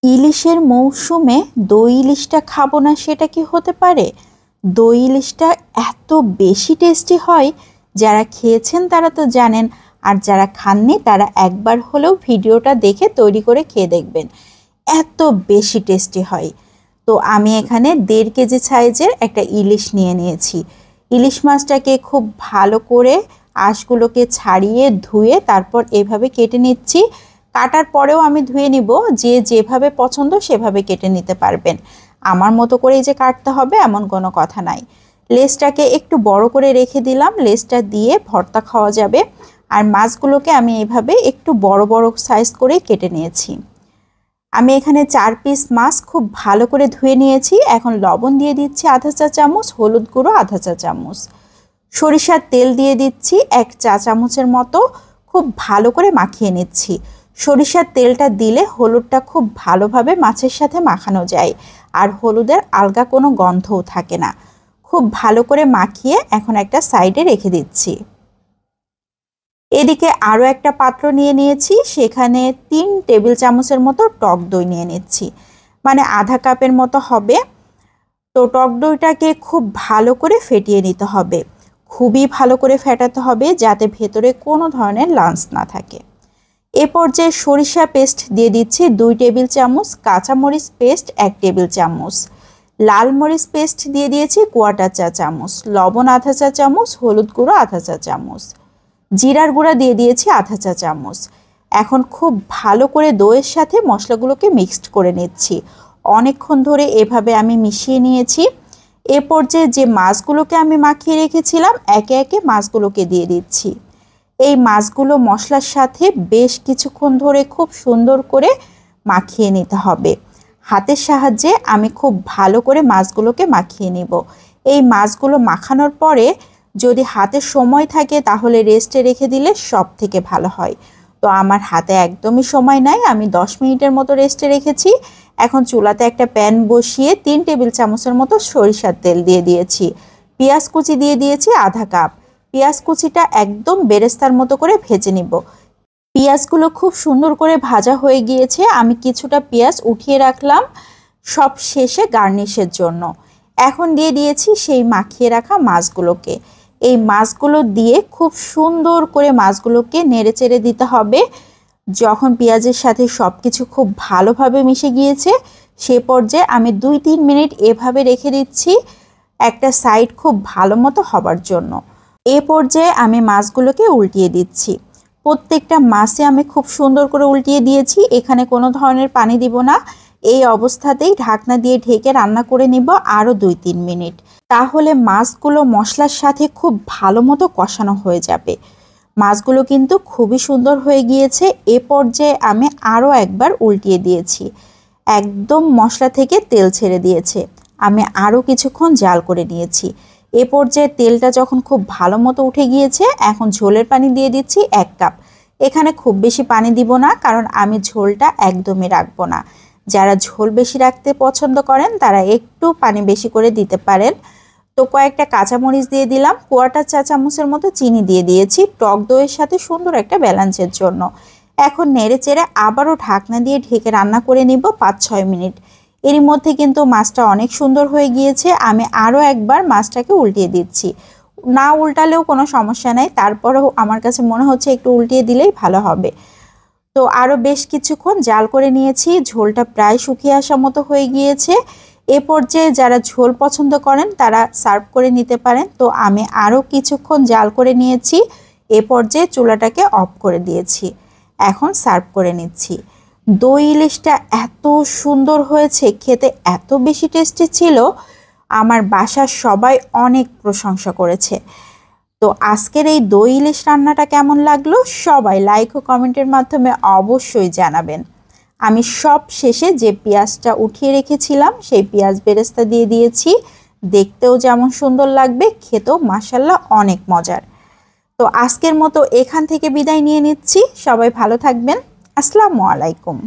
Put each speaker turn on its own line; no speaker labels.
ইলিশের মৌসুমে দই ইলিশটা খাবো না সেটা কি হতে পারে? দই ইলিশটা এত বেশি টেস্টি হয়, যারা খেয়েছেন তারা তো জানেন, আর যারা খাননি তারা একবার হলেও ভিডিওটা দেখে তৈরি করে খেয়ে দেখবেন। এত বেশি টেস্টি হয়। তো আমি এখানে 1.5 কেজি সাইজের একটা ইলিশ নিয়ে নিয়েছি। ইলিশ মাছটাকে খুব ভালো করে আঁশগুলোকে ছাড়িয়ে ধুয়ে তারপর এভাবে কেটে নিচ্ছি। কাটার পরেও আমি ধুয়ে নিব, যে যেভাবে পছন্দ সেভাবে কেটে নিতে পারবেন। আমার মতো করেই যে কাটতে হবে এমন কোনো কথা নাই। লেজটাকে একটু বড় করে রেখে দিলাম, লেজটা দিয়ে ভর্তা খাওয়া যাবে। আর মাছগুলোকে আমি এভাবে একটু বড় বড় সাইজ করে কেটে নিয়েছি। আমি এখানে 4 পিস মাছ খুব ভালো করে ধুয়ে নিয়েছি। এখন লবণ দিয়ে দিচ্ছি আধা চা চামচ, হলুদ গুঁড়ো আধা চা চামচ, সরিষার তেল দিয়ে দিচ্ছি 1 চা চামচের মতো। খুব ভালো করে মাখিয়ে নিচ্ছি। সরিষার তেলটা দিলে হলুদটা খুব ভালোভাবে মাছের সাথে মাখানো যায়, আর হলুদের আলগা কোনো গন্ধও থাকে না। খুব ভালো করে মাখিয়ে এখন একটা সাইডে রেখে দিচ্ছি। এদিকে আরও একটা পাত্র নিয়ে নিয়েছি, সেখানে 3 টেবিল চামচের মতো টক দই নিয়ে নিচ্ছি, মানে আধা কাপের মতো হবে। তো টক দইটাকে খুব ভালো করে ফেটিয়ে নিতে হবে, খুবই ভালো করে ফেটাতে হবে যাতে ভেতরে কোনো ধরনের লাঞ্চ না থাকে। এ পর্যায়ে সরিষা পেস্ট দিয়ে দিচ্ছি 2 টেবিল চামচ, কাঁচামরিচ পেস্ট 1 টেবিল চামচ, লাল মরিচ পেস্ট দিয়ে দিয়েছি 1/4 চা চামচ, লবণ আধা চা চামচ, হলুদ গুঁড়ো আধা চা চামচ, জিরার গুঁড়া দিয়ে দিয়েছি আধা চা চামচ। এখন খুব ভালো করে দইয়ের সাথে মশলাগুলোকে মিক্সড করে নিচ্ছি। অনেকক্ষণ ধরে এভাবে আমি মিশিয়ে নিয়েছি। এ পর্যায়ে যে মাছগুলোকে আমি মাখিয়ে রেখেছিলাম একে একে মাছগুলোকে দিয়ে দিচ্ছি। এই মাছগুলো মশলার সাথে বেশ কিছুক্ষণ ধরে খুব সুন্দর করে মাখিয়ে নিতে হবে। হাতের সাহায্যে আমি খুব ভালো করে মাছগুলোকে মাখিয়ে নিব। এই মাছগুলো মাখানোর পরে যদি হাতে সময় থাকে তাহলে রেস্টে রেখে দিলে সব থেকে ভালো হয়। তো আমার হাতে একদমই সময় নাই, আমি 10 মিনিটের মতো রেস্টে রেখেছি। এখন চুলাতে একটা প্যান বসিয়ে 3 টেবিল চামচের মতো সরিষার তেল দিয়ে দিয়েছি। পেঁয়াজ কুচি দিয়ে দিয়েছি আধা কাপ। পেঁয়াজ কুচিটা একদম বেরেস্তার মতো করে ভেজে নিব। পেঁয়াজগুলো খুব সুন্দর করে ভাজা হয়ে গিয়েছে, আমি কিছুটা পেঁয়াজ উঠিয়ে রাখলাম সব শেষে গার্নিশের জন্য। এখন দিয়ে দিয়েছি সেই মাখিয়ে রাখা মাছগুলোকে। এই মাছগুলো দিয়ে খুব সুন্দর করে মাছগুলোকে নেড়েচেড়ে দিতে হবে। যখন পেঁয়াজের সাথে সব কিছু খুব ভালোভাবে মিশে গিয়েছে সে পর্যায়ে আমি 2-3 মিনিট এভাবে রেখে দিচ্ছি একটা সাইড খুব ভালো মতো হবার জন্য। এ পর্যায়ে আমি মাছগুলোকে উল্টিয়ে দিচ্ছি। প্রত্যেকটা মাছে আমি খুব সুন্দর করে উল্টিয়ে দিয়েছি, এখানে কোনো ধরনের পানি দিব না। এই অবস্থাতেই ঢাকনা দিয়ে ঢেকে রান্না করে নিব আরও 2-3 মিনিট। তাহলে মাছগুলো মশলার সাথে খুব ভালো মতো কষানো হয়ে যাবে। মাছগুলো কিন্তু খুবই সুন্দর হয়ে গিয়েছে। এ পর্যায়ে আমি আরও একবার উল্টিয়ে দিয়েছি, একদম মশলা থেকে তেল ছেড়ে দিয়েছে। আমি আরও কিছুক্ষণ জাল করে নিয়েছি। এ পর্যায়ে তেলটা যখন খুব ভালো মতো উঠে গিয়েছে এখন ঝোলের পানি দিয়ে দিচ্ছি 1 কাপ। এখানে খুব বেশি পানি দিব না, কারণ আমি ঝোলটা একদমই রাখবো না। যারা ঝোল বেশি রাখতে পছন্দ করেন তারা একটু পানি বেশি করে দিতে পারেন। তো কয়েকটা কাঁচামরিচ দিয়ে দিলাম, 1/4 চা চামচের মতো চিনি দিয়ে দিয়েছি টক দইয়ের সাথে সুন্দর একটা ব্যালেন্সের জন্য। এখন নেড়ে চেড়ে আবারও ঢাকনা দিয়ে ঢেকে রান্না করে নিব 5-6 মিনিট। এরই মধ্যে কিন্তু মাছটা অনেক সুন্দর হয়ে গিয়েছে। আমি আরও একবার মাছটাকে উল্টিয়ে দিচ্ছি। না উল্টালেও কোনো সমস্যা নাই, তারপরেও আমার কাছে মনে হচ্ছে একটু উল্টিয়ে দিলেই ভালো হবে। তো আরও বেশ কিছুক্ষণ জাল করে নিয়েছি, ঝোলটা প্রায় শুকিয়ে আসা মতো হয়ে গিয়েছে। এ পর্যায়ে যারা ঝোল পছন্দ করেন তারা সার্ভ করে নিতে পারেন। তো আমি আরও কিছুক্ষণ জাল করে নিয়েছি। এ পর্যায়ে চুলাটাকে অফ করে দিয়েছি, এখন সার্ভ করে নিচ্ছি। দই ইলিশটা এত সুন্দর হয়েছে, খেতে এত বেশি টেস্টি ছিল, আমার বাসার সবাই অনেক প্রশংসা করেছে। তো আজকের এই দই ইলিশ রান্নাটা কেমন লাগলো সবাই লাইক ও কমেন্টের মাধ্যমে অবশ্যই জানাবেন। আমি সব শেষে যে পেঁয়াজটা উঠিয়ে রেখেছিলাম সেই পেঁয়াজ বেরেস্তা দিয়ে দিয়েছি, দেখতেও যেমন সুন্দর লাগবে খেতেও মাশাআল্লাহ অনেক মজার। তো আজকের মতো এখান থেকে বিদায় নিয়ে নিচ্ছি, সবাই ভালো থাকবেন। আসসালামু আলাইকুম।